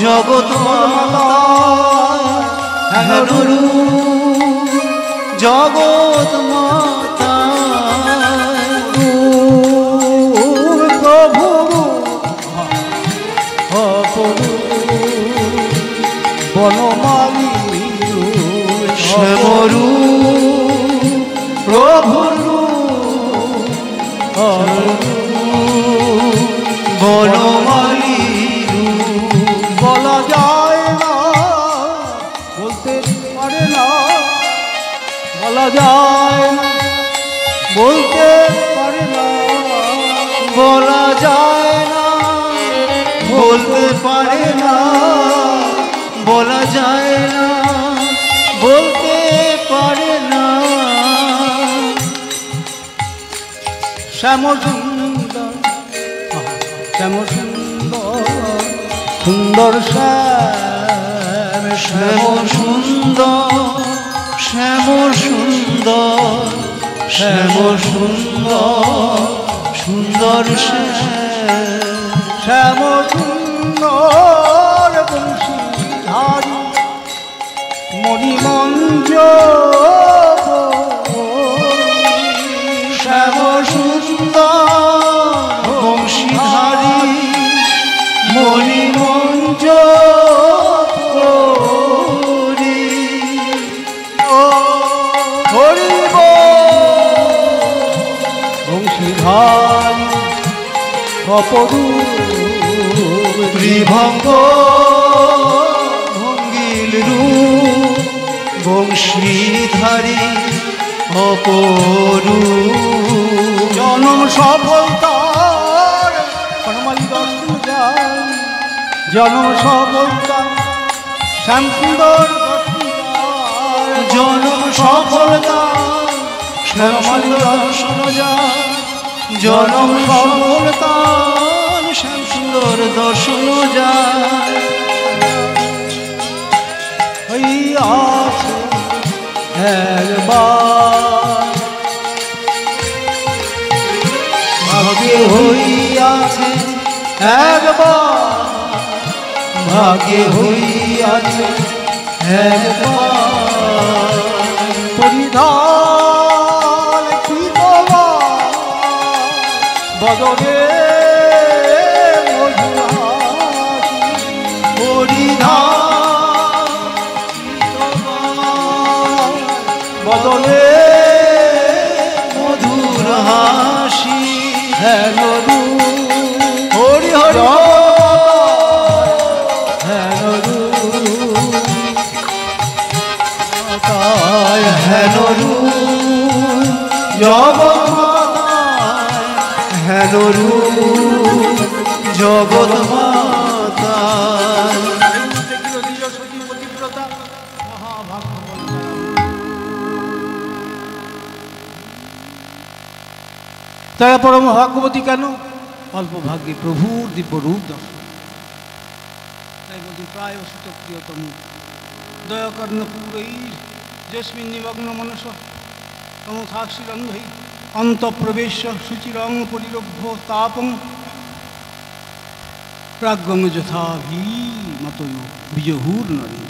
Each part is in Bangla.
জগৎ মাতা হেন রূপ জগৎ মাতা প্রভু অপরূপ বনমালী শ্যামরূপ প্রভুর বনমালী বলা যায় না বলতে পারে না বলা যায় না বলতে পারে না বলা যায় না বলতে পারে না বলা যায় না বলতে পারে না শ্যাম সুন্দর শ্যাম সুন্দর সুন্দর শ্যাম শ্যাম সুন্দর শ্যাম সুন্দর শ্যাম সুন্দর সুন্দর শ্যাম সুন্দর বংশীধারী মণিমঞ্জ শ্যাম সুন্দর বংশীধারী মণিমঞ্জ হরিব বংশীধারী অপরূপ ত্রিভঙ্গ ভঙ্গিল রূপ বংশীধারী অপরূপ জনম সফলতার বনমালী দর্শন যায় জনম সফলতা শ্যাম সুন্দর জনম সফলতা শ্যামলী দর্শন যায় জনম সফলতা শ্যাম সুন্দর দর্শন যায় হইয়াছে একবার ভাগ্যে হইয়াছে একবার ভাগ্যে হইয়াছে একবার পরিধান কি বদলে পরিধান বদলে মধুর হাসি হেন রূপ হরি হরি হেন রূপ হেন রূপ জগৎ মাতায় হেন রূপ জগৎ মাতায় তারা পরম ভাগ্যবতী কেন? অল্প ভাগ্যে প্রভুর দিব্য রূপ দর্শন। তাই বলছি প্রায় অসুত প্রিয়তম দয়াকর্ণপুরৈ যস্মিন নিমগ্ন মনস তমসাক্ষিরন্ধৈ অন্তঃপ্রবেশ্য শুচিরং পরিরভ্য তাপং প্রাজ্ঞং যথাভিমতয় বিজহুর্নরে।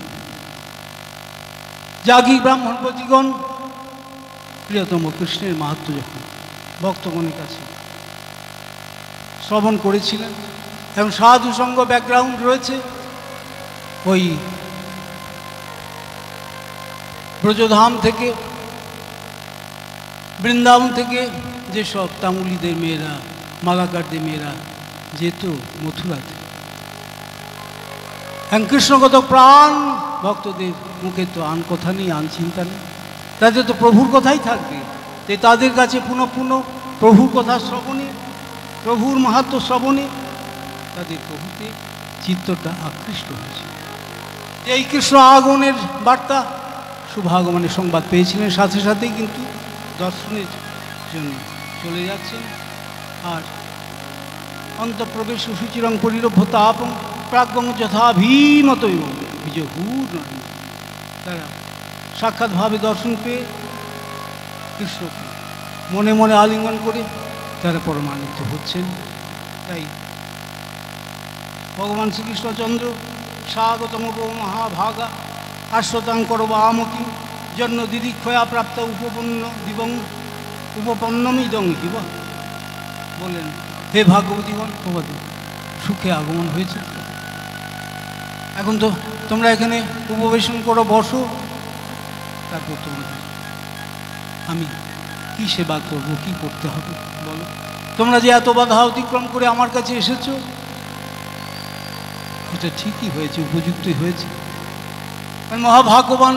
যাগী ব্রাহ্মণপতিগণ প্রিয়তম কৃষ্ণের মাহাত্ম্য যখন ভক্তগণের কাছে শ্রবণ করেছিলেন এবং সাধু সঙ্গ ব্যাকগ্রাউন্ড রয়েছে, ওই ব্রজধাম থেকে বৃন্দাবন থেকে যেসব তামুলিদের মেয়েরা মালাকারদের মেয়েরা যেত মথুরাতে, এবং কৃষ্ণগত প্রাণ ভক্তদের মুখে তো আন কথা নেই, আন চিন্তা নেই, তাদের তো প্রভুর কথাই থাকবে। তাই তাদের কাছে পুনঃ পুনঃ প্রভুর কথা শ্রবণে, প্রভুর মাহাত্ম্য শ্রবণে তাদের প্রভুতে চিত্তটা আকৃষ্ট হয়েছে। এই কৃষ্ণ আগমনের বার্তা, শুভ আগমনের সংবাদ পেয়েছিলেন, সাথে সাথেই কিন্তু দর্শনের জন্য চলে যাচ্ছেন। আর অন্তঃপ্রবেশ সুচিরং পরিরভ্য তাপং প্রাজ্ঞং যথাভিমতয় বিজহুর, তারা সাক্ষাৎভাবে দর্শন পেয়ে কৃষ্ণকে মনে মনে আলিঙ্গন করে তারা পরমানন্দিত হচ্ছেন। তাই ভগবান শ্রীকৃষ্ণচন্দ্র স্বাগতম মহাভাগা আশ্বতাং করবামকি জন্য দিদিক্ষয়া প্রাপ্ত উপপন্ন দিবং উপপন্নমিদং হিব। বললেন, হে ভাগবতীগণ, তোমাদের সুখে আগমন হয়েছে। এখন তো তোমরা এখানে উপবেশন করো, বসো, তারপর তোমরা আমি কি সেবা করবো, কি করতে হবে বলো। তোমরা যে এত বাধা অতিক্রম করে আমার কাছে এসেছো, এটা ঠিকই হয়েছে, উপযুক্তই হয়েছে। মহাভাগ্যবান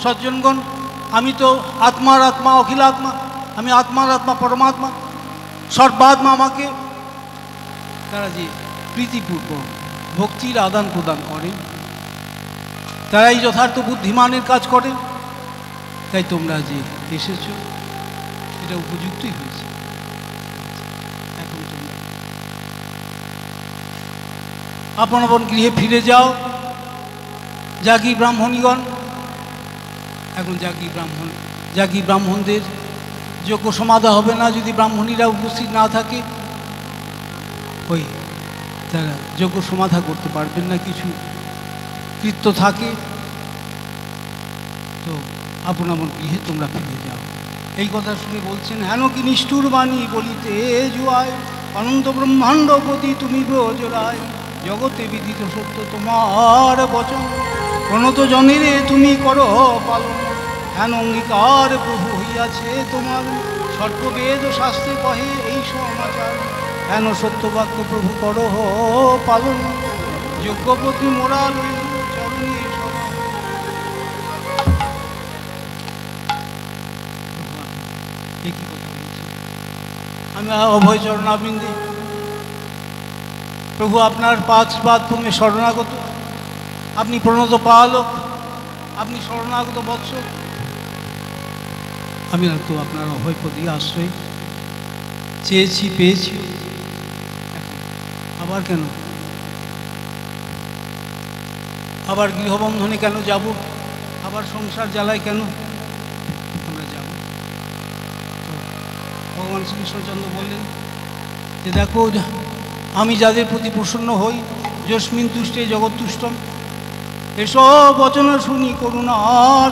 সজ্জনগণ, আমি তো আত্মার আত্মা, অখিলাত্মা, আমি আত্মার আত্মা, পরমাত্মা, সর্বাত্মা। আমাকে তারা যে প্রীতিপূর্বক ভক্তির আদান প্রদান করেন, তারাই যথার্থ বুদ্ধিমানের কাজ করেন। তাই তোমরা যে এসেছো, এটা উপযুক্তই হয়েছে। এখন তোমরা আপন আপন গৃহে ফিরে যাও। যাগী ব্রাহ্মণীগণ, এখন যাগী ব্রাহ্মণদের যজ্ঞ সমাধা হবে না যদি ব্রাহ্মণীরা উপস্থিত না থাকে। ওই তারা যজ্ঞ সমাধা করতে পারবেন না, কিছু কৃত্য থাকে। তো আপন আপন গৃহে তোমরা ফিরে যাও। এই কথা শুনে বলছেন, হেন কি নিষ্ঠুর বাণী বলিতে জুয়ায়, অনন্ত ব্রহ্মাণ্ডপতি তুমি ব্রজরায়, জগতে বিদিত সত্য তোমার বচন, প্রণত জনেরে তুমি করো পালন। হেন অঙ্গীকার প্রভু হইয়াছে তোমার, সর্ববেদ শাস্ত্রে কহে এই সমাচার। হেন সত্যবাক্য প্রভু করো পালন, যজ্ঞপতি মোরা লইল চরণে শরণ। একই কথা বলছি আমি অভয় চরণাবৃন্দে। প্রভু আপনার পাঁচ বাদভূমে শরণাগত, আপনি প্রণত পালক, আপনি শরণাগত বৎস। আমি তো আপনার অভয়পদী আশ্রয় চেয়েছি, পেয়েছি। আবার কেন, আবার গৃহবন্ধনে কেন যাব, আবার সংসার জ্বালায় কেন আমরা যাব? ভগবান শ্রীকৃষ্ণচন্দ্র বললেন যে, দেখো, আমি যাদের প্রতি প্রসন্ন হই, যস্মিন তুষ্টে জগৎতুষ্টম, এসব বচন শুনি করুণা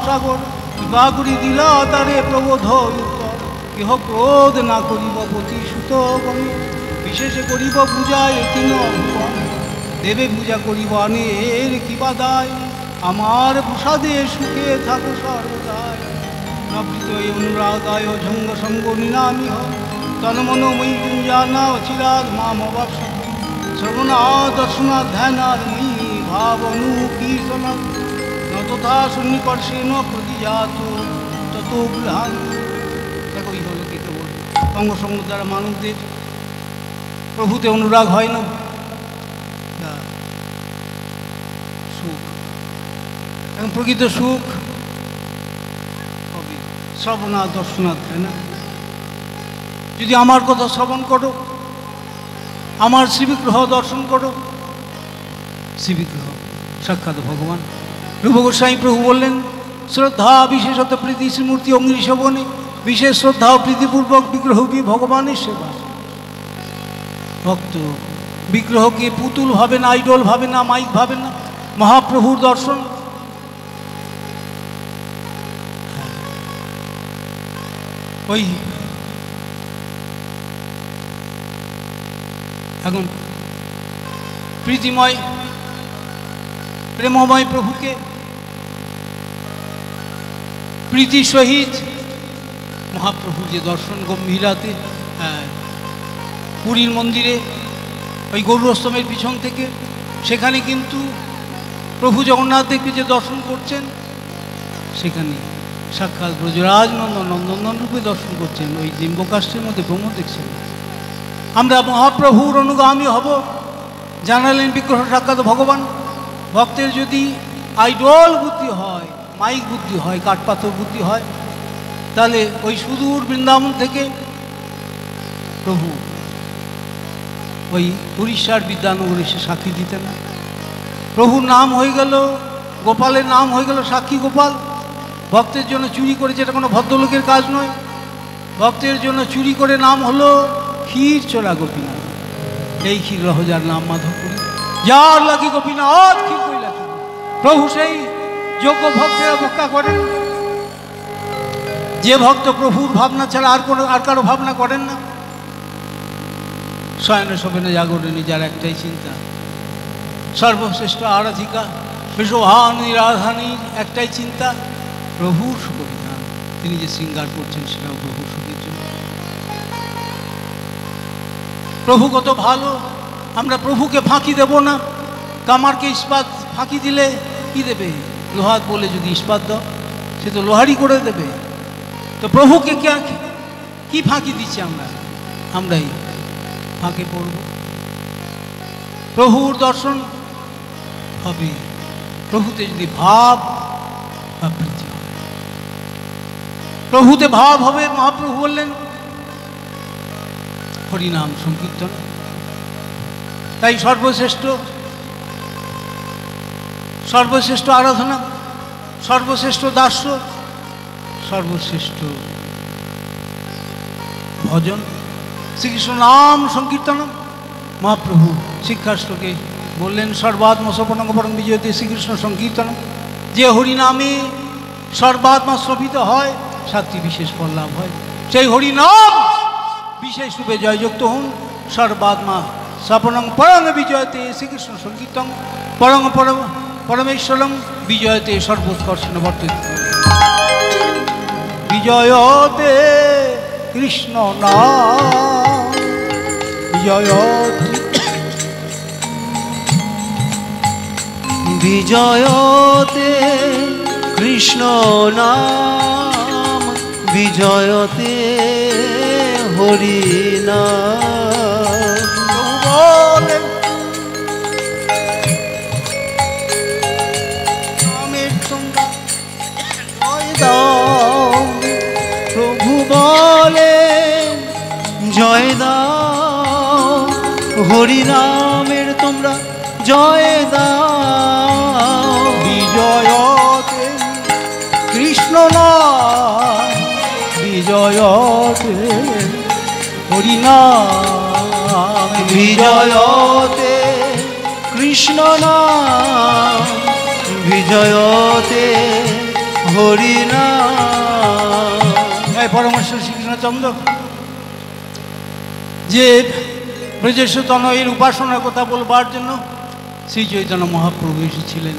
সাগর, কৃপা করি দিলা তারে প্রবোধ উত্তর। কেহ ক্রোধ না করিব প্রতিশ্রুত গণে, বিশেষে করিব পূজা তিন ভুবন। দেবে পূজা করিব আনের কিবা দায়, আমার প্রসাদে সুখে থাকো সর্বদায়। নবৃত এই অনুরাগায় ঝঙ্গ সঙ্গ নিনামি হয়, তন্মনোময়ী গুঞ্জানা অচিরাদ মাম অবাপস। শ্রবণা দর্শনা ধ্যানাদ ময়ী ভাবনু কীর্তনা, ন তথা সন্নিকর্ষেণ প্রতিজাত তত গৃহান। দেখো, এই হলো কি কেবল অঙ্গসঙ্গ দ্বারা মানবদের প্রভুতে অনুরাগ হয় না, সুখ। এখন প্রকৃত সুখ হবে শ্রবণা দর্শনা ধ্যানা। যদি আমার কথা শ্রবণ করো, আমার শ্রীবিগ্রহ দর্শন করো, শ্রীবিগ্রহ সাক্ষাৎ ভগবান। রূপ গোস্বামী প্রভু বললেন, শ্রদ্ধা বিশেষত প্রীতি শ্রীমূর্তি অঙ্গি শোভনে, বিশেষ শ্রদ্ধা ও প্রীতিপূর্বক বিগ্রহবি ভগবানের সেবা। ভক্ত বিগ্রহকে পুতুল ভাবে না, আইডল ভাবে না, মাইক ভাবে না, মহাপ্রভুর দর্শন। ওই এখন প্রীতিময় প্রেমময় প্রভুকে প্রীতি সহিত মহাপ্রভু যে দর্শন গম্ভীরাতে পুরীর মন্দিরে ওই গৌরস্তমের পিছন থেকে, সেখানে কিন্তু প্রভু জগন্নাথ দেবকে যে দর্শন করছেন, সেখানে সাক্ষাৎ ব্রজরাজ নন্দন রূপে দর্শন করছেন। ওই ডিম্বকাষ্ঠের মধ্যে ব্রহ্ম দেখছেন। আমরা মহাপ্রভুর অনুগামী হব, জানালেন বিগ্রহ সাক্ষাৎ ভগবান। ভক্তের যদি আইডল বুদ্ধি হয়, মাইক বুদ্ধি হয়, কাঠপাথর বুদ্ধি হয়, তাহলে ওই সুদূর বৃন্দাবন থেকে প্রভু ওই উড়িষ্যার বিদ্যানগরে সে সাক্ষী দিতেন না। প্রভুর নাম হয়ে গেল, গোপালের নাম হয়ে গেল সাক্ষী গোপাল। ভক্তের জন্য চুরি করেছে, এটা কোনো ভদ্রলোকের কাজ নয়। ভক্তের জন্য চুরি করে নাম হলো ক্ষীর চোরা গোপীনাথ। এই ক্ষীর রহ যার নাম মাধবপুরী, যার লাগি গোপীনাথ ক্ষীর কইলা। প্রভু সেই যোগ্য ভক্তের অপেক্ষা করেন, যে ভক্ত প্রভুর ভাবনা ছাড়া আর কারো ভাবনা করেন না। শয়নে শোভনে জাগরণী যার একটাই চিন্তা, সর্বশ্রেষ্ঠ আরাধিকা বিশ্বভানী রাধানীর একটাই চিন্তা, প্রভুর সুখবিধান। তিনি যে শৃঙ্গার করছেন সেটাও প্রভুর সুখের জন্য। প্রভু কত ভালো, আমরা প্রভুকে ফাঁকি দেব না। কামারকে ইস্পাত ফাঁকি দিলে কি দেবে? লোহার বলে যদি ইস্পাত দাও, সে তো লোহারই করে দেবে। তো প্রভুকে কি ফাঁকি দিচ্ছি আমরাই ফাঁকে পড়ব। প্রভুর দর্শন হবে প্রভুতে যদি ভাব বা প্রীতি হবে। প্রভুতে ভাব হবে। মহাপ্রভু বললেন হরিনাম সংকীর্তন। তাই সর্বশ্রেষ্ঠ আরাধনা, সর্বশ্রেষ্ঠ দাস্য, সর্বশ্রেষ্ঠ ভজন শ্রীকৃষ্ণ নাম সংকীর্তন। মহাপ্রভু শিক্ষাশ্রকে বললেন সর্বাত্মা সপনঙ্গ পরম বিজয়তে শ্রীকৃষ্ণ সংকীর্তন। যে হরিনামে সর্বাত্মা শ্রবিত হয়, সাতটি বিশেষ ফল লাভ হয়। সেই হরিনাম বিশেষ রূপে জয়যুক্ত হন। সর্বাত্মা সপনং পরম বিজয়তে শ্রীকৃষ্ণ সংকীর্তন। পরম পরমেশ্বরম বিজয়তে সর্বোৎকর্ষণ বর্ততে। বিজয়তে কৃষ্ণ নাম, বিজয়তে কৃষ্ণ নাম, বিজয়তে হরি নাম। প্রভু বলে জয় দাও, হরি নামের তোমরা জয় দাও। বিজয়তে কৃষ্ণ নাম, বিজয়তে হরি নাম, বিজয়তে কৃষ্ণ নাম, বিজয়তে হরি নাম। পরমেশ্বর শ্রীকৃষ্ণচন্দ্র যে ব্রজেশ্বর তনয়ের উপাসনার কথা বলবার জন্য শ্রী চৈতন্য মহাপ্রভু এসেছিলেন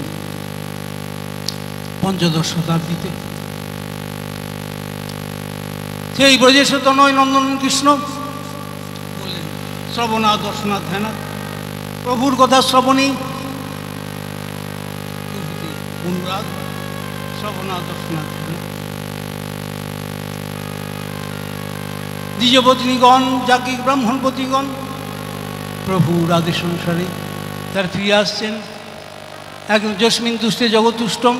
পঞ্চদশ শতাব্দীতে। সেই ব্রজেশ্বর তনয় নন্দন কৃষ্ণ বললেন শ্রবণা দর্শনা ধ্যানা। প্রভুর কথা শ্রবণেই অনুরাগ, শ্রবণা দর্শনা ধ্যানা। দ্বিজপত্নীগণ, যাজ্ঞিক ব্রাহ্মণপতিগণ প্রভুর আদেশ অনুসারে তার ফিরে আসছেন। একদম যস্মিন তুষ্টে জগতুষ্টম,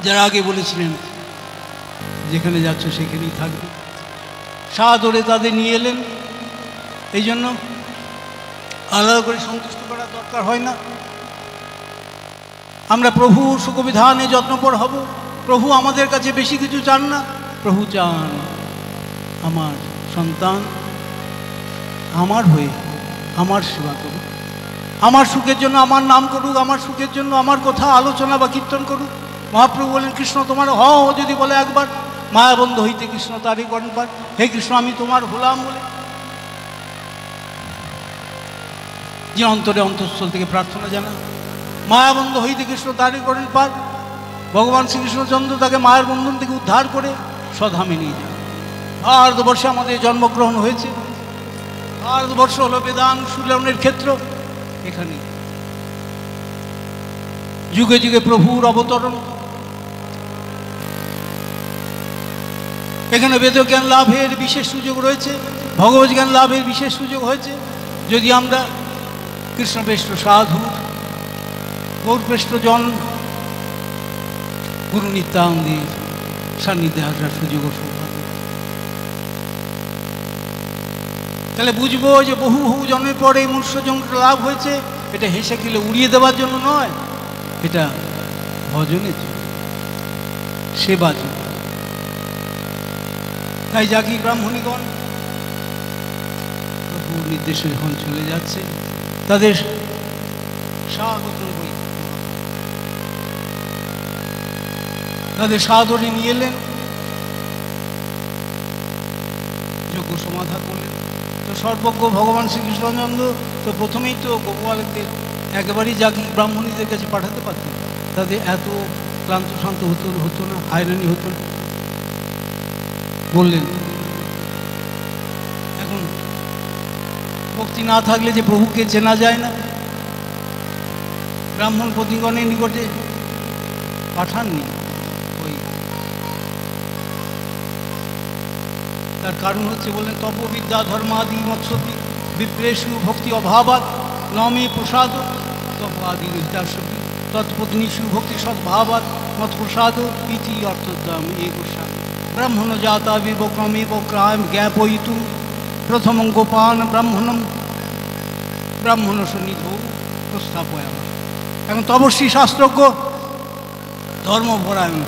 যারা আগে বলেছিলেন যেখানে যাচ্ছ সেখানেই থাকবে, সাদরে তাদের নিয়ে এলেন। এই জন্য আলাদা করে সন্তুষ্ট করার দরকার হয় না। আমরা প্রভুর সুখবিধানে যত্নপর হব। প্রভু আমাদের কাছে বেশি কিছু চান না। প্রভু চান আমার সন্তান আমার হয়ে আমার সেবা করুক, আমার সুখের জন্য আমার নাম করুক, আমার সুখের জন্য আমার কথা আলোচনা বা কীর্তন করুক। মহাপ্রভু বলেন কৃষ্ণ তোমার যদি বলে একবার, মায়াবন্ধ হইতে কৃষ্ণ তারই করেন পার। হে কৃষ্ণ আমি তোমার হলাম বলে যে অন্তরে অন্তঃস্থল থেকে প্রার্থনা জানা, মায়াবন্ধ হইতে কৃষ্ণ তারই করেন পার। ভগবান শ্রীকৃষ্ণচন্দ্র তাকে মায়ের বন্ধন থেকে উদ্ধার করে স্বধামে নিয়ে যান। ভারতবর্ষে আমাদের জন্মগ্রহণ হয়েছে। ভারতবর্ষ হলো বেদান্ত সুলনের ক্ষেত্র। এখানে যুগে যুগে প্রভুর অবতরণ। এখানে বেদজ্ঞান লাভের বিশেষ সুযোগ রয়েছে, ভগবত জ্ঞান লাভের বিশেষ সুযোগ হয়েছে। যদি আমরা কৃষ্ণপৃষ্ঠ সাধু গৌরপৃষ্ঠ জন গুরু নিত্যানন্দের সান্নিধ্যে আসার সুযোগ ও সৌভাগ্য, তাহলে বুঝবো যে বহু বহু জন্মের পরে এই মনুষ্যজন্ম লাভ হয়েছে। এটা হেসে খেলে উড়িয়ে দেওয়ার জন্য নয়, এটা ভজনের জন্য, সেবার জন্য। তাই যাজ্ঞি ব্রাহ্মণীগণ প্রভুর নির্দেশে যখন চলে যাচ্ছে, তাদের স্বাগত বই তাদের সাদরে নিয়ে এলেন, যজ্ঞ সমাধা করলেন। তো সর্বজ্ঞ ভগবান শ্রীকৃষ্ণচন্দ্র তো প্রথমেই তো গোপালকদের একেবারেই জাগি ব্রাহ্মণীদের কাছে পাঠাতে পারতেন, তাদের এত ক্লান্ত শান্ত হতো না, হয়রানি হতো না। বললেন এখন ভক্তি না থাকলে যে প্রভুকে চেনা যায় না। ব্রাহ্মণ পতিগণের নিকটে পাঠাননি, ওই তার কারণ হচ্ছে বললেন তপবিদ্যা ধর্মাদি মৎসবী বিপ্রেষু ভক্তি অভাবাৎ নমে প্রসাদ তপ আদি হৃদাসবী তৎপত্নীষু ভক্তি সদ্ভাবাৎ মত প্রসাদ ইতি অর্থোদ্যম এ গোস্বামী ব্রাহ্মণ জাতা বিবক্রমে বক্রাম জ্ঞাপয়িতু প্রথমং গোপান ব্রাহ্মণ সন্নিধ প্রস্থাপয়াম। এখন তপস্বী শাস্ত্রজ্ঞ ধর্মপরায়ণ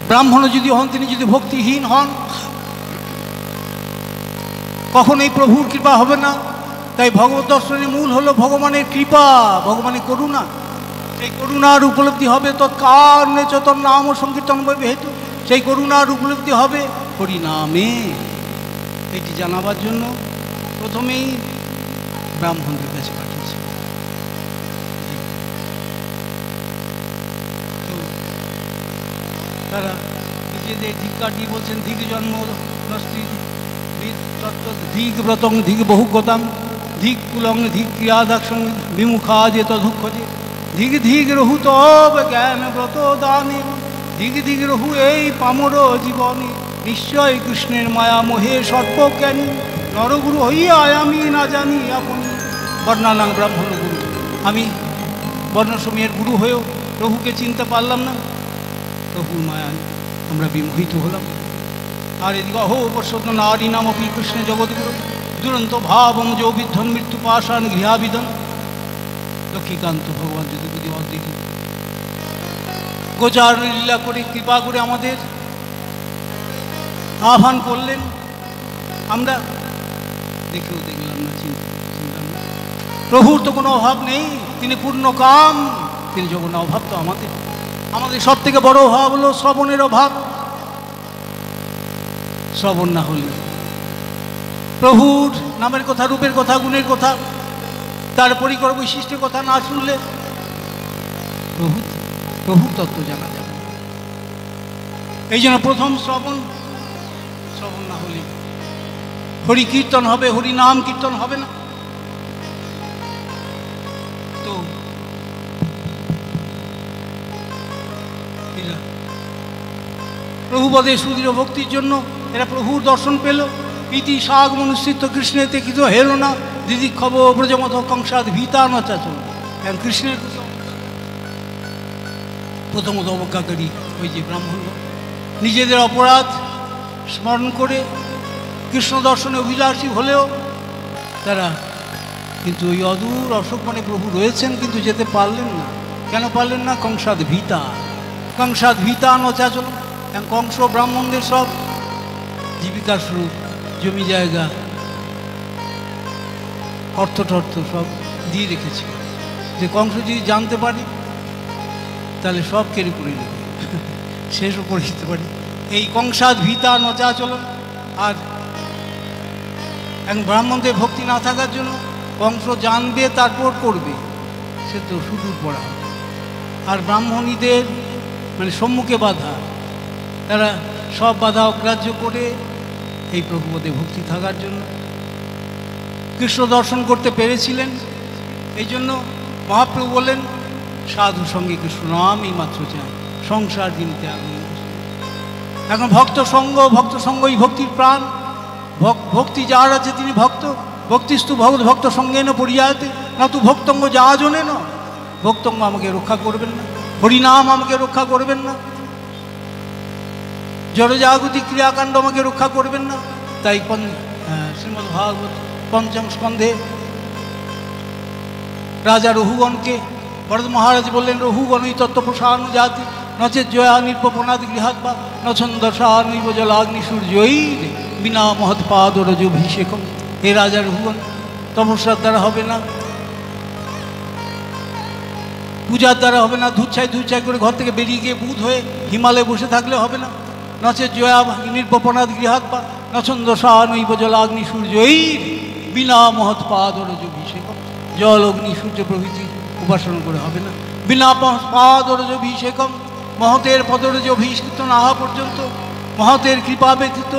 ব্রাহ্মণ যদি হন, তিনি যদি ভক্তিহীন হন, কখনোই প্রভুর কৃপা হবে না। তাই ভগবত দর্শনের মূল হলো ভগবানের কৃপা, ভগবানের করুণা। সেই করুণার উপলব্ধি হবে তৎকারণে চতন নাম ও সংকীর্তন হেতু, সেই করুণার উপলব্ধি হবে হরিনামে। এটি জানাবার জন্য প্রথমেই ব্রাহ্মণদের কাছে পাঠিয়েছে। তো তারা নিজেদের ধিক্কার দিয়ে বলছেন ধিক জন্ম নস্তি ধিক ব্রতং ধিক বহুগতাং ধিক কুলং ধিক ক্রিয়াদাক্ষং বিমুখাদে তদুক্ষজে ধিক ধিক রহু তব জ্ঞান ব্রত দানে ধিক ধিক রহু এই পামর জীবনে নিশ্চয় কৃষ্ণের মায়া মোহে সর্বজ্ঞানী নরগুরু হইয়া আমি না জানি আপনি বর্ণানাং ব্রাহ্মণ গুরু। আমি বর্ণসময়ের গুরু হয়েও প্রভুকে চিনতে পারলাম না, প্রভুর মায়ায় আমরা বিমোহিত হলাম। আর এদিকে অহো পশ্চাৎ নারী নামপি কৃষ্ণ জগৎগুরু দুরন্ত ভাবম যৌ বিদ্ধন মৃত্যু পাশান গৃহাবিদন। লক্ষ্মীকান্ত ভগবান যদি বুঝি অদ্বিতীয় গোচার লীলা করে কৃপা করে আমাদের আহ্বান করলেন। আমরা দেখেও দেখলাম না, চিনলাম না। প্রভুর তো কোনো অভাব নেই, তিনি পূর্ণ কাম, তিনি যখন অভাব তো আমাদের সব থেকে বড় অভাব হলো শ্রবণের অভাব। শ্রবণ না হলে প্রভুর নামের কথা, রূপের কথা, গুণের কথা, তার পরিকর বৈশিষ্ট্যের কথা না শুনলে প্রভুর তত্ত্ব জানা যাবে। এই জন্য প্রথম শ্রবণ না হলে হরি কীর্তন হবে, হরি নাম কীর্তন হবে না। তো প্রভুপদে সুদৃঢ় ভক্তির জন্য এরা প্রভুর দর্শন পেল। ইতি শাগ মনুষ্যিত কৃষ্ণেতে কিছু হেল না দিদি খব ব্রজমত কংসাদ ভীতা নচাচল। এখন কৃষ্ণের প্রথমত অবজ্ঞাকারী ওই যে ব্রাহ্মণ নিজেদের অপরাধ স্মরণ করে কৃষ্ণ দর্শনে অভিলাষী হলেও তারা কিন্তু ওই অদূর অশোকবনে প্রভু রয়েছেন, কিন্তু যেতে পারলেন না। কেন পারলেন না? কংসাদ ভীতা নচাচল। কংস ব্রাহ্মণদের সব জীবিকার স্বরূপ জমি জায়গা অর্থ সব দিয়ে রেখেছিল, যে কংস যদি জানতে পারি তাহলে সব কেড়ে করে নেবে, শেষও করে দিতে পারি। এই কংসাদ ভীতা নচাচলন। আর এখন ব্রাহ্মণদের ভক্তি না থাকার জন্য কংস জানবে তারপর করবে, সে তো সুদূর পড়া। আর ব্রাহ্মণীদের মানে সম্মুখে বাধা, তারা সব বাধা অগ্রাহ্য করে এই প্রভুপদে ভক্তি থাকার জন্য কৃষ্ণ দর্শন করতে পেরেছিলেন। এই জন্য মহাপ্রভু বললেন সাধু সঙ্গে কৃষ্ণ নাম এই মাত্র চায়, সংসার যিনি ত্যাগ। এখন ভক্ত সঙ্গই ভক্তির প্রাণ। ভক্তি যার আছে তিনি ভক্ত। ভক্তিস্তু ভক্ত সঙ্গে না পরিয়াতে না তু ভক্তঙ্গ যা জনে না। ভক্তঙ্গ আমাকে রক্ষা করবেন না, হরিনাম আমাকে রক্ষা করবেন না, জড়জাগতিক ক্রিয়াকাণ্ড আমাকে রক্ষা করবেন না। তাই শ্রীমদ্ ভাগবত পঞ্চম স্কন্ধে রাজা রঘুগণকে ভরত মহারাজ বললেন রঘুগণই তত্ত্বপ্রসারণ জাতি নচেত জয়া নির্পপনাদ গৃহাৎ বা নছন্দসানৈব জলাগ্নি সূর্যই বিনা মহৎপাদ রজভিষেকম। হে রাজা রঘুগণ, তপস্যার দ্বারা হবে না, পূজার দ্বারা হবে না, ধুচ্ছাই করে ঘর থেকে বেরিয়ে গিয়ে বুধ হয়ে হিমালয়ে বসে থাকলে হবে না। নচে জয়া নির্বপনাদ গৃহাৎ বা নছন্দসা নৈব জলাগ্নি সূর্যই বিনা মহৎ পাদরজভিষেকম। জল অগ্নি সূর্য প্রভৃতি উপাসনা করে হবে না। বিনা পাদরজভিষেকম, মহতের পদরজ অভিষিক্ত না হওয়া পর্যন্ত, মহতের কৃপা ব্যতীত,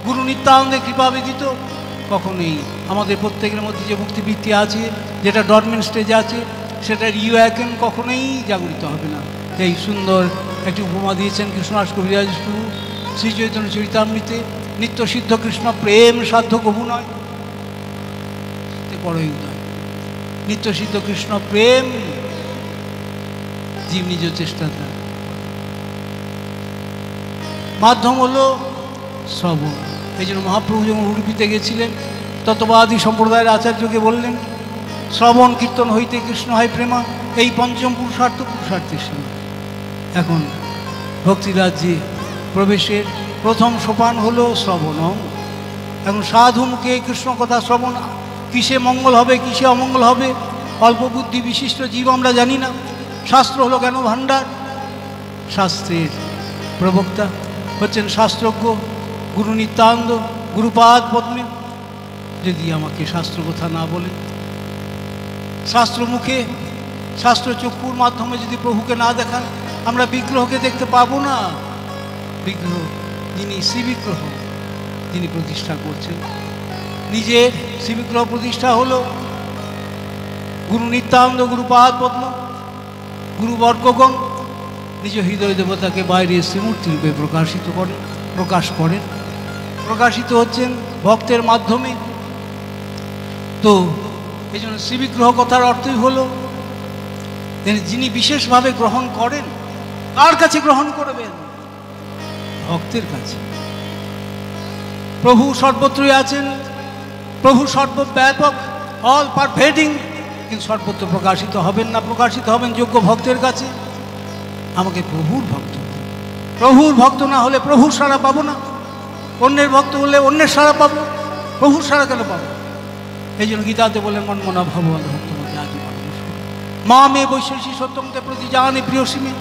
গুরু নিত্যানন্দের কৃপা ব্যতীত কখনোই আমাদের প্রত্যেকের মধ্যে যে মুক্তিবৃত্তি আছে, যেটা ডরমেন্ট স্টেজে আছে, সেটার রিওয়াকেন কখনোই জাগরিত হবে না। এই সুন্দর একটি উপমা দিয়েছেন কৃষ্ণদাস কবিরাজ প্রভু শ্রী চৈতন্য চরিতামৃতে। নিত্য সিদ্ধ কৃষ্ণ প্রেম সাধ্য কভু নয়, বড়ই উদয়। নিত্য সিদ্ধ কৃষ্ণ প্রেম জীব নিজ চেষ্টা দ্বারা, মাধ্যম হলো শ্রবণ। এই জন্য মহাপ্রভু যখন উডুপিতে গেছিলেন, তত্ত্ববাদী সম্প্রদায়ের আচার্যকে বললেন, শ্রবণ কীর্তন হইতে কৃষ্ণ হয় প্রেমা, এই পঞ্চম পুরুষার্থের সীমা। এখন ভক্তিরাজ্যে প্রবেশের প্রথম সোপান হলো শ্রবণম। এখন সাধু মুখে কৃষ্ণ কথা শ্রবণ, কিসে মঙ্গল হবে কিসে অমঙ্গল হবে অল্প বুদ্ধি বিশিষ্ট জীব আমরা জানি না। শাস্ত্র হলো জ্ঞান ভাণ্ডার, শাস্ত্রের প্রবক্তা হচ্ছেন শাস্ত্রজ্ঞ গুরু নিত্যানন্দ গুরুপাদ পদ্মে। যদি আমাকে শাস্ত্র কথা না বলে, শাস্ত্র মুখে শাস্ত্র চক্ষুর মাধ্যমে যদি প্রভুকে না দেখান, আমরা বিগ্রহকে দেখতে পাবো না। বিগ্রহ যিনি শ্রীবিগ্রহ, যিনি প্রতিষ্ঠা করছেন, নিজের শ্রীবিগ্রহ প্রতিষ্ঠা হলো গুরু নিত্যানন্দ গুরুপাদ পদ্ম। গুরুবর্গগণ নিজ হৃদয় দেবতাকে বাইরে শ্রীমূর্তি রূপে প্রকাশিত হচ্ছেন ভক্তের মাধ্যমে। তো এই জন্য শ্রীবিগ্রহ কথার অর্থই হলো যিনি বিশেষভাবে গ্রহণ করেন। কার কাছে গ্রহণ করবেন? ভক্তের কাছে। প্রভু সর্বত্রই আছেন, প্রভু সর্বব্যাপক, অল পারভেডিং, কিন্তু সর্বত্র প্রকাশিত হবেন না। প্রকাশিত হবেন যোগ্য ভক্তের কাছে। আমাকে প্রভুর ভক্ত না হলে প্রভুর সাড়া পাবো না। অন্যের ভক্ত হলে অন্যের সাড়া পাবো, প্রভুর সাড়া কেন পাবো? এই জন্য গীতাতে বলেন মনমনা ভগবান ভক্ত মা মে বৈশেষী সত্যমতে প্রতি জানে প্রিয়সীমে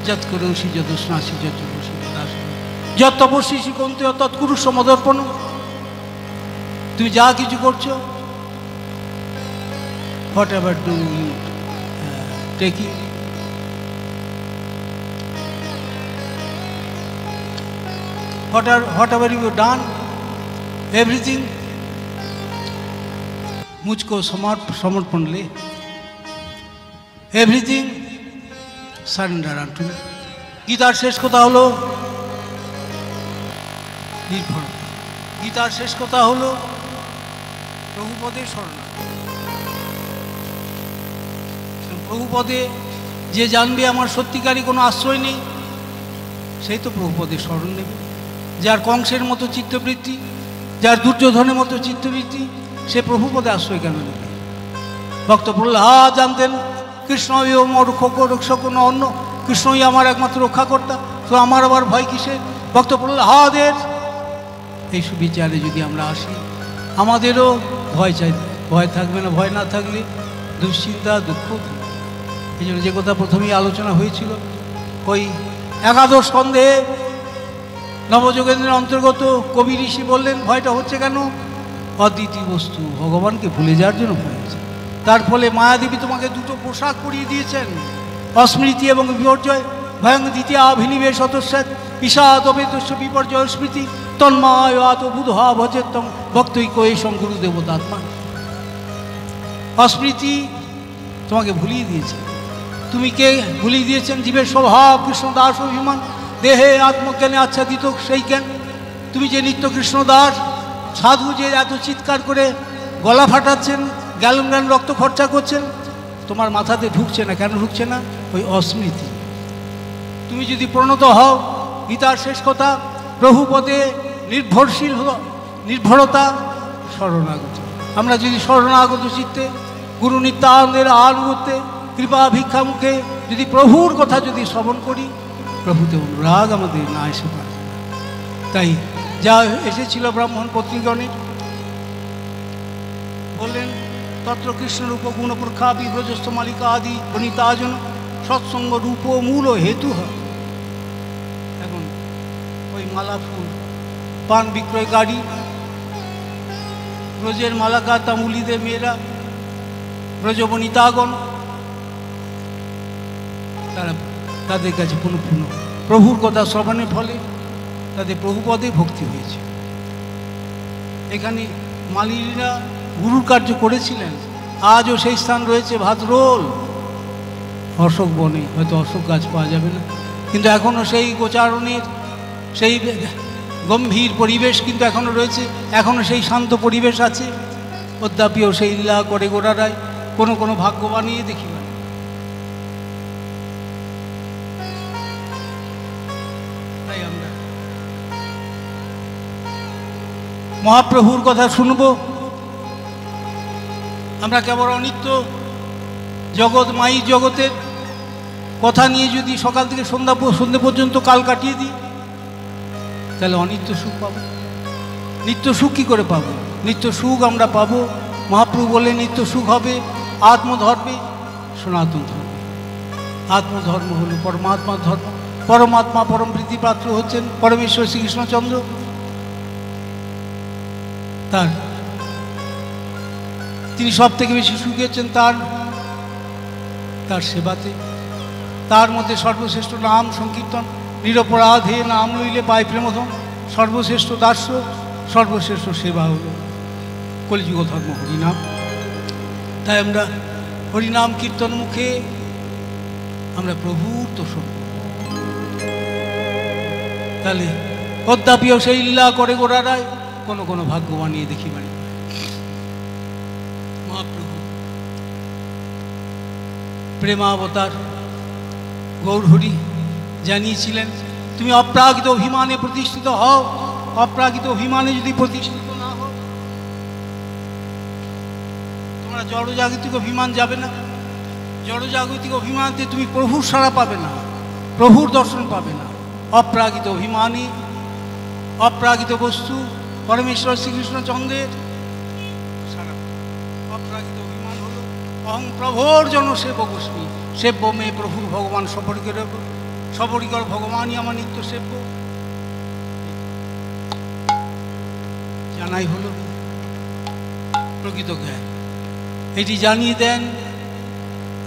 যত করৌষি যত স্নাসি যত যত তপস্বী কন্তে তৎকুরু সমদর্পণ। তুমি যা কিছু করছো, whatever do you taking, whatever you have done, everything मुझको समर्पण ले, एवरीथिंग সারেন্ডার আনটু। গীতার শেষ কথা হলো নির্ভরতা। গীতার শেষ কথা হলো প্রভুপদে শরণাগতি। প্রভুপদে যে জানবে আমার সত্যিকারই কোনো আশ্রয় নেই, সেই তো প্রভুপদে শরণ নেবে। যার কংসের মতো চিত্তবৃত্তি, যার দুর্যোধনের মতো চিত্তবৃত্তি, সে প্রভুপদে আশ্রয় কেন নেবে? ভক্ত প্রহ্লাদ জানতেন কৃষ্ণ রক্ষক কোনো অন্য, কৃষ্ণই আমার একমাত্র রক্ষাকর্তা, তো আমার আবার ভয় কিসে? ভক্ত প্রহ্লাদের এই সুবিচারে যদি আমরা আসি, আমাদেরও ভয় থাকবে না। ভয় না থাকলে দুশ্চিন্তা দুঃখ। এই জন্য যে কথা প্রথমেই আলোচনা হয়েছিল, ওই একাদশ স্কন্ধে নবযোগেন্দ্রের অন্তর্গত কবি ঋষি বললেন ভয়টা হচ্ছে কেন? অদ্বিতীয় বস্তু ভগবানকে ভুলে যাওয়ার জন্য ভয় হচ্ছে। তার ফলে মায়াদেবী তোমাকে দুটো পোশাক পরিয়ে দিয়েছেন, অস্মৃতি এবং বিপর্যয়। ভয়ং দ্বিতীয় অভিনিবেশ অতস্যাৎ ঈশাদ অবেদস্য বিপর্যয় স্মৃতি তন্ময় আত বুধা ভজেত্তম ভক্তৈক এসং গুরুদেবতাত্মা। অস্মৃতি তোমাকে ভুলিয়ে দিয়েছে। তুমি কে ভুলিয়ে দিয়েছেন? জীবের স্বভাব কৃষ্ণদাস অভিমান, দেহে আত্মজ্ঞানে আচ্ছাদিত সেই জ্ঞান। তুমি যে নিত্য কৃষ্ণদাস, সাধু যে এত চিৎকার করে গলা ফাটাচ্ছেন, গ্যালন রক্ত খরচা করছেন, তোমার মাথাতে ঢুকছে না। কেন ঢুকছে না? ওই অস্মৃতি। তুমি যদি প্রণত হও, গীতার শেষ কথা প্রভুপদে নির্ভরশীল নির্ভরতা শরণাগতি। আমরা যদি শরণাগত চিত্তে গুরু নিত্যানন্দের আনুগত্যে কৃপা ভিক্ষা মুখে যদি প্রভুর কথা যদি শ্রবণ করি, প্রভুতে অনুরাগ আমাদের না এসে পারে। তাই যা এসেছিল ব্রাহ্মণ পত্নীগণের, বললেন তত্র কৃষ্ণরূপ গুণ প্রখা বিব্রজস্থ মালিকা আদি বনিতাজন সৎসঙ্গ রূপ মূল হেতু হয়। এখন ওই মালা ফুল পান বিক্রয় গাড়ি, ব্রজের মালাকা তামুলিদের মেয়েরা, ব্রজবনিতাগণ, তারা তাদের কাছে পুনঃ পুনঃ প্রভুর কথা শ্রবণের ফলে তাদের প্রভুপদে ভক্তি হয়েছে। এখানে মালিনীরা গুরুর কার্য করেছিলেন, আজও সেই স্থান রয়েছে ভাদ্রোল অশোক বনে, হয়তো অশোক গাছ পাওয়া যাবে না, কিন্তু এখনও সেই গোচারণের সেই গম্ভীর পরিবেশ কিন্তু এখনও রয়েছে, এখনও সেই শান্ত পরিবেশ আছে। অদ্যাপিও সেই লীলা করে গোড়ারায় কোনো কোনো ভাগ্য বানিয়ে দেখি না। তাই আমরা মহাপ্রভুর কথা শুনব। আমরা কেবল অনিত্য জগৎ মায়িক জগতের কথা নিয়ে যদি সকাল থেকে সন্ধ্যা পর্যন্ত কাল কাটিয়ে দিই, তাহলে অনিত্য সুখ পাবো। নিত্য সুখ কী করে পাবো? নিত্য সুখ আমরা পাবো, মহাপ্রভু বলে নিত্য সুখ হবে আত্মধর্মে, সনাতন ধর্ম। আত্মধর্ম হলো পরমাত্মার ধর্ম। পরমাত্মা পরম প্রীতিপাত্র হচ্ছেন পরমেশ্বর শ্রীকৃষ্ণচন্দ্র। তিনি সব থেকে বেশি সুখী হচ্ছেন তার সেবাতে। তার মধ্যে সর্বশ্রেষ্ঠ নাম সংকীর্তন, নিরপরাধে নাম লইলে পায় প্রেমধন, সর্বশ্রেষ্ঠ দাস্য, সর্বশ্রেষ্ঠ সেবা হল কলিযুগ ধর্ম হরিনাম। তাই আমরা হরিনাম কীর্তন মুখে আমরা প্রভুর তো শুনব। তাহলে অদ্যাপিও সেই লীলা করে গোড়ারায় কোনো কোনো ভাগ্য বানিয়ে দেখি বাড়ি। মহাপ্রভু প্রেমাবতার গৌরহরি জানিয়েছিলেন, তুমি অপ্রাকৃত অভিমানে প্রতিষ্ঠিত হও। অপ্রাকৃত অভিমানে যদি প্রতিষ্ঠিত না হও, তোমরা জড়জাগতিক অভিমান যাবে না। জড়জাগতিক অভিমানতে তুমি প্রভুর সাড়া পাবে না, প্রভুর দর্শন পাবে না। অপ্রাকৃত অভিমানী, অপ্রাকৃত বস্তু পরমেশ্বর শ্রীকৃষ্ণচন্দ্রের সাড়া। অপ্রাকৃত অভিমান হলো অহং প্রভোর জন সেবকস্মি, সেব্য মে প্রভুর ভগবান সপরিকর ভগবানই আমার নিত্য সেব্য। জানাই হলো প্রকৃত জ্ঞান। এটি জানিয়ে দেন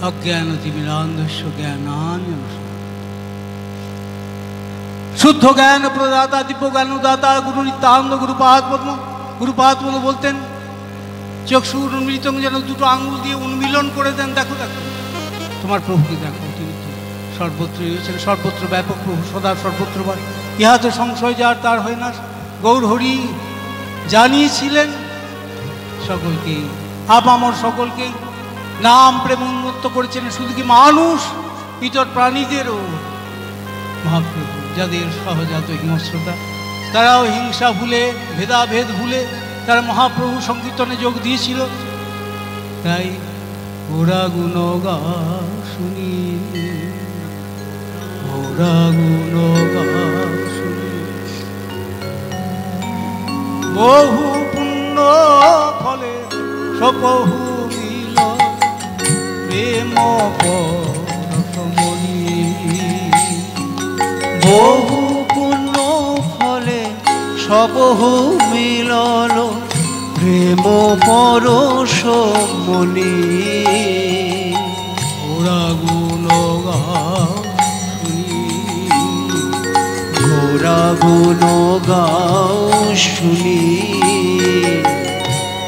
অজ্ঞান অতিমিরান্ধস্য জ্ঞানাঞ্জন। শুদ্ধ জ্ঞান প্রদাতা দিব্য জ্ঞানদাতা গুরু নিত্যানন্দ গুরুপাদ পদ্ম। গুরুপাদ পদ্ম বলতেন, চক্ষুর উন্মিলিত যেন দুটো আঙুল দিয়ে উন্মিলন করে দেন, দেখো দেখো তোমার প্রভুকে দেখো, তিনি সর্বত্র রয়েছেন, সর্বত্র ব্যাপক প্রভু, সদা সর্বত্র বাড়ি, ইহাতে সংশয় যার তার হয় না। গৌরহরি জানিয়েছিলেন সকলকে, আপামর সকলকে নাম প্রেম উন্মুক্ত করেছেন। শুধু কি মানুষ, ইতর প্রাণীদেরও মহাপ্রভু যাদের সহজাত হিংস্রতা, তারাও হিংসা ভুলে, ভেদাভেদ ভুলে তারা মহাপ্রভু সংকীর্তনে যোগ দিয়েছিল। তাই ওরা গুণগা শুনি, ওরা গুণগা শুনি, বহু পুণ্য ফলে সপহু মিল প্রেম পরশমণি। বহু পুণ্য ফলে সবহু মিলল প্রেম পরশমণি। ওরা গুণ গাও শুনি, ওরা গুণ গাও শুনি,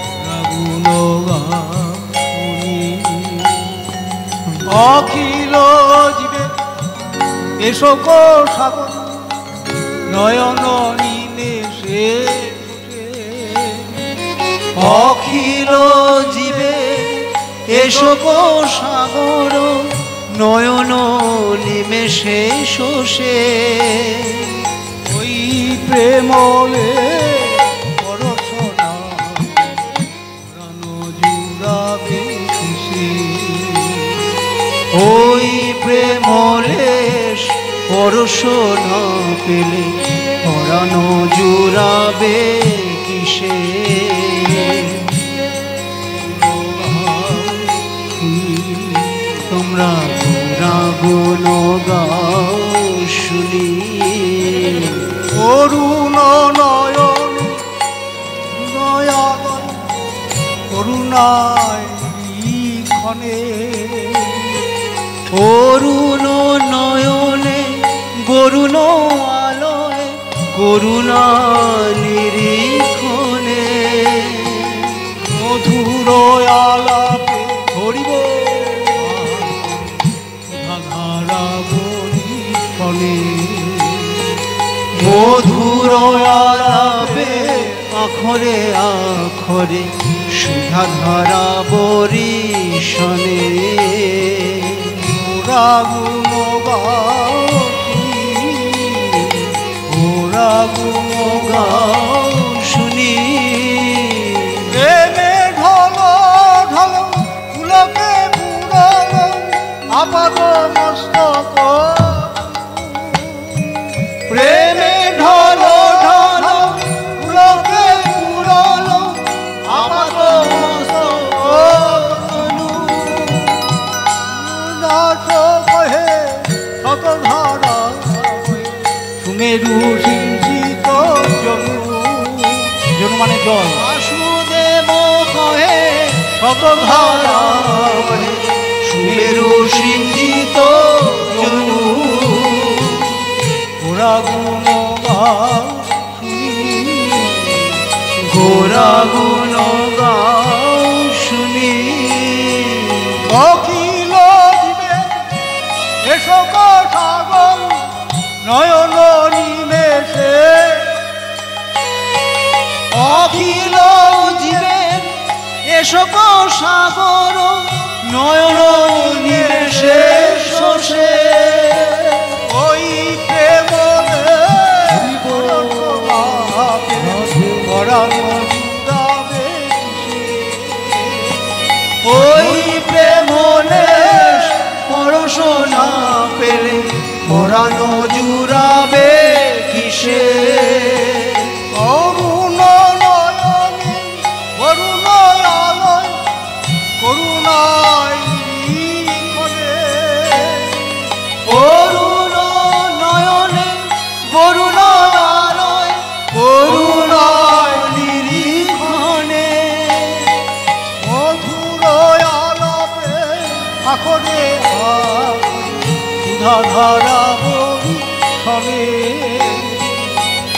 ওরা গুণ গাও শুনি। অখিল জীবে এসো কো সাগর নয়ন নিমেষে। অখিল জীবে এসো গো সাগর নয়ন নিমেষে শোষে। ওই প্রেমলে পরশনা প্রাণ জুড়াবে খুশি। ওই প্রেমলেশ পরশ না পেলে পরানো জুড়াবে কিসে। করুণায় লিখনে অরুণ নয়নে গরুণ আলোয় করুণা নিরীক্ষণে মধুর আলাপে হরিব ধারা বরিশনে মধুর আলাপে আখরে আখরে সুধাধারা বরিশনে ওরা গুণ গাও ওরা গুণ গাও শুনি প্রেমে ঢল ঢল পুলকে পুরল আপাদ মস্তক প্রেমে ঢল ঢল পুলকে পুরল আপাত মস্তক নাচ কহে শতধারা সুমেরু সিঞ্চিত জনু জনু মানে জল বাসুদেব কহে শতধারা সুমেরু সিঞ্চিত জনু ওরা গুণ গাও শুনি গোরা গুণ গাও শুনি অখিল দিবে এসক সাগর নয়ন নিমেষে অখিল জীবের এসক সাগর নয়ন নিমেষে শোষে ওই প্রেম ওই প্রেমনেশ পরশনা পেলে পরানো জুড়াবে কিসে অরুণ নয়নে অরুণ আলয় করুণায় লিখনে অরুণ নয়নে বরুণ আলোয় করুণায় নিরীক্ষণে মধুর আলাপে আখরে সুধাধারা বরিশনে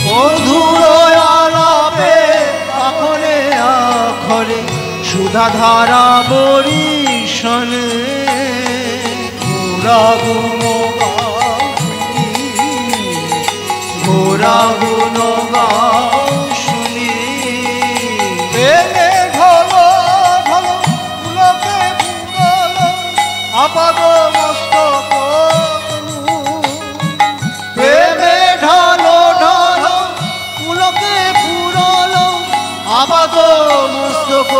মধুর আলাপে আখরে আখরে সুধাধারা বরিশনে ওরা গুণ গাও গোরা গুণ গাও শুনি প্রেমে ঢল ঢল পুলকে পুরল আপাদ মস্তক প্রেমে ঢল ঢল পুলকে পুরল আপাত মস্তক